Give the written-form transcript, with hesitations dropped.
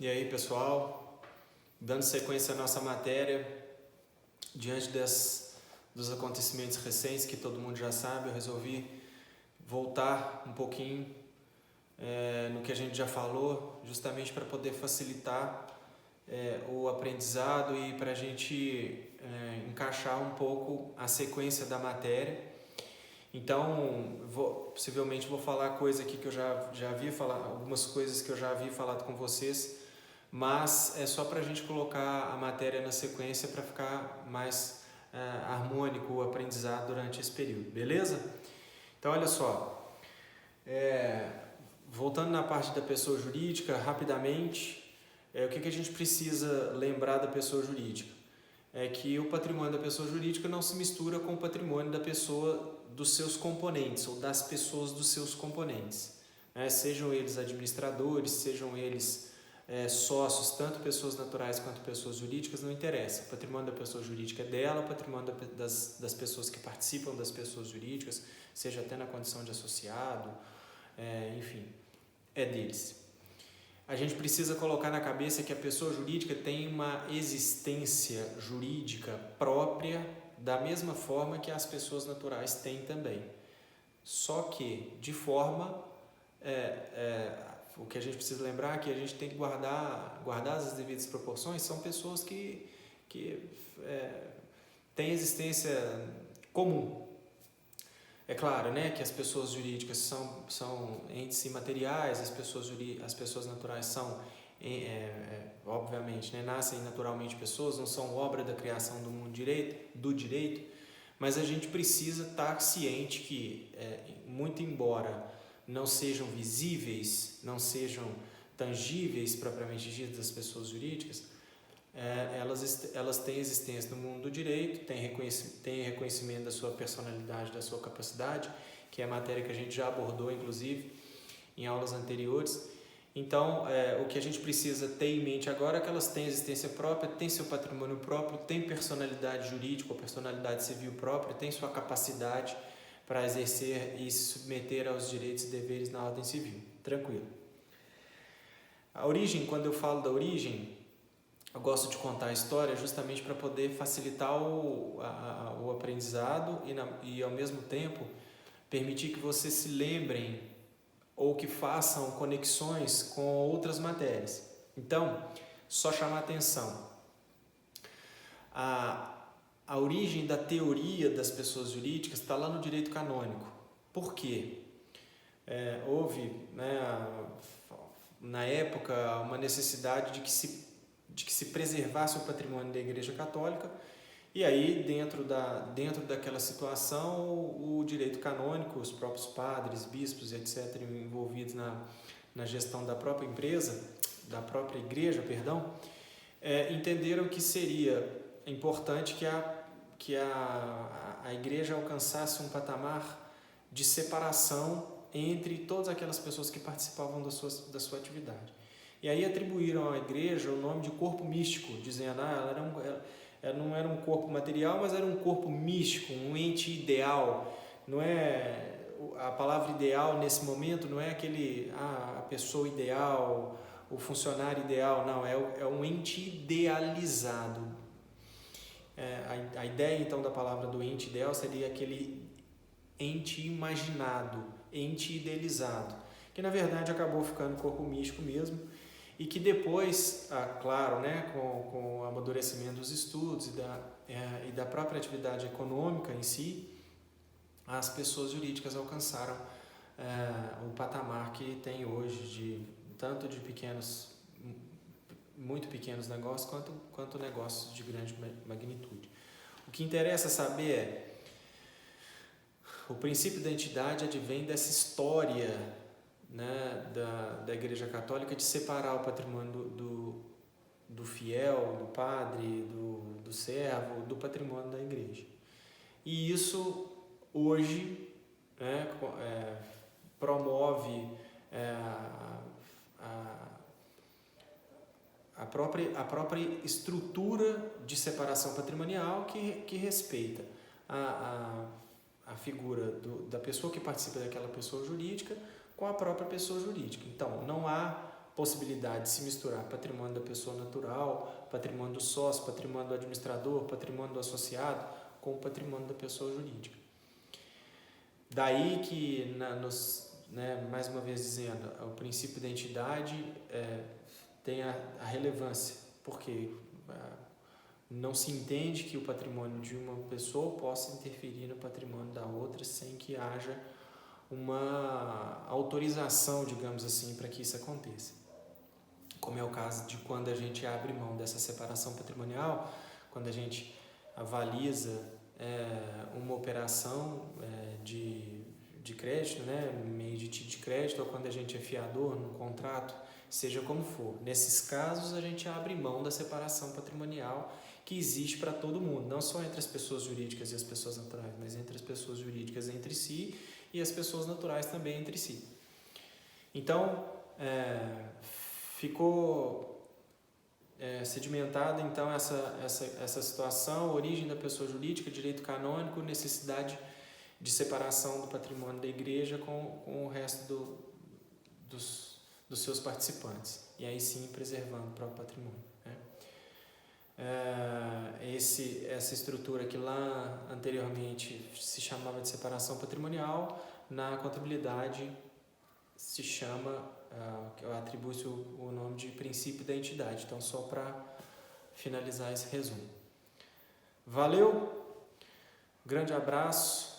E aí, pessoal, dando sequência à nossa matéria, diante dos acontecimentos recentes que todo mundo já sabe, eu resolvi voltar um pouquinho no que a gente já falou, justamente para poder facilitar o aprendizado e para a gente encaixar um pouco a sequência da matéria. Então, possivelmente vou falar coisa aqui que eu já havia falado, algumas coisas que eu já havia falado com vocês, mas é só para a gente colocar a matéria na sequência para ficar mais harmônico o aprendizado durante esse período, beleza? Então, olha só, voltando na parte da pessoa jurídica, rapidamente, o que a gente precisa lembrar da pessoa jurídica? É que o patrimônio da pessoa jurídica não se mistura com o patrimônio da pessoa dos seus componentes ou das pessoas dos seus componentes, né? Sejam eles administradores, sejam eles sócios, tanto pessoas naturais quanto pessoas jurídicas, não interessa. O patrimônio da pessoa jurídica é dela, o patrimônio das pessoas que participam das pessoas jurídicas, seja até na condição de associado, enfim, é deles. A gente precisa colocar na cabeça que a pessoa jurídica tem uma existência jurídica própria da mesma forma que as pessoas naturais têm também. Só que de forma, o que a gente precisa lembrar é que a gente tem que guardar as devidas proporções, são pessoas que têm existência comum. É claro, né, que as pessoas jurídicas são entes imateriais, as pessoas naturais são, obviamente, né, nascem naturalmente pessoas, não são obra da criação do direito, mas a gente precisa estar ciente que, muito embora não sejam visíveis, não sejam tangíveis propriamente ditas das pessoas jurídicas, elas têm existência no mundo do direito, têm reconhecimento da sua personalidade, da sua capacidade, que é a matéria que a gente já abordou, inclusive, em aulas anteriores. Então, o que a gente precisa ter em mente agora é que elas têm existência própria, têm seu patrimônio próprio, têm personalidade jurídica ou personalidade civil própria, têm sua capacidade para exercer e se submeter aos direitos e deveres na ordem civil. Tranquilo. A origem, quando eu falo da origem, eu gosto de contar a história justamente para poder facilitar o aprendizado e, ao mesmo tempo, permitir que vocês se lembrem ou que façam conexões com outras matérias. Então, só chamar atenção. A origem da teoria das pessoas jurídicas está lá no direito canônico. Por quê? Houve, na época, uma necessidade de que se preservasse o patrimônio da Igreja Católica, e aí dentro daquela situação o direito canônico, os próprios padres, bispos, etc., envolvidos na gestão da própria igreja, entenderam que seria importante que a igreja alcançasse um patamar de separação entre todas aquelas pessoas que participavam da sua atividade. E aí atribuíram à igreja o nome de corpo místico, dizendo ela não era um corpo material, mas era um corpo místico, um ente ideal. Não é a palavra ideal nesse momento, não é a pessoa ideal, o funcionário ideal, não, é um ente idealizado. A ideia então da palavra do ente ideal seria aquele ente imaginado, ente idealizado, que na verdade acabou ficando corpo místico mesmo. E que depois, claro, né, com o amadurecimento dos estudos e da própria atividade econômica em si, as pessoas jurídicas alcançaram o patamar que tem hoje, tanto de muito pequenos negócios, quanto negócios de grande magnitude. O que interessa saber o princípio da entidade advém dessa história, né, da Igreja Católica, de separar o patrimônio do fiel, do padre, do servo, do patrimônio da igreja. E isso hoje promove a própria estrutura de separação patrimonial que respeita a figura da pessoa que participa daquela pessoa jurídica com a própria pessoa jurídica. Então, não há possibilidade de se misturar patrimônio da pessoa natural, patrimônio do sócio, patrimônio do administrador, patrimônio do associado, com o patrimônio da pessoa jurídica. Daí que, mais uma vez dizendo, o princípio da entidade tem a relevância, porque não se entende que o patrimônio de uma pessoa possa interferir no patrimônio da outra sem que haja uma autorização, digamos assim, para que isso aconteça. Como é o caso de quando a gente abre mão dessa separação patrimonial, quando a gente avaliza uma operação de crédito, meio de título de crédito, ou quando a gente é fiador num contrato, seja como for. Nesses casos, a gente abre mão da separação patrimonial que existe para todo mundo, não só entre as pessoas jurídicas e as pessoas naturais, mas entre as pessoas jurídicas entre si e as pessoas naturais também entre si. Então, ficou sedimentada então essa situação, origem da pessoa jurídica, direito canônico, necessidade de separação do patrimônio da igreja com o resto dos seus participantes, e aí sim preservando o próprio patrimônio. Essa estrutura que lá anteriormente se chamava de separação patrimonial, na contabilidade se chama, atribui-se o nome de princípio da entidade. Então, só para finalizar esse resumo. Valeu, grande abraço.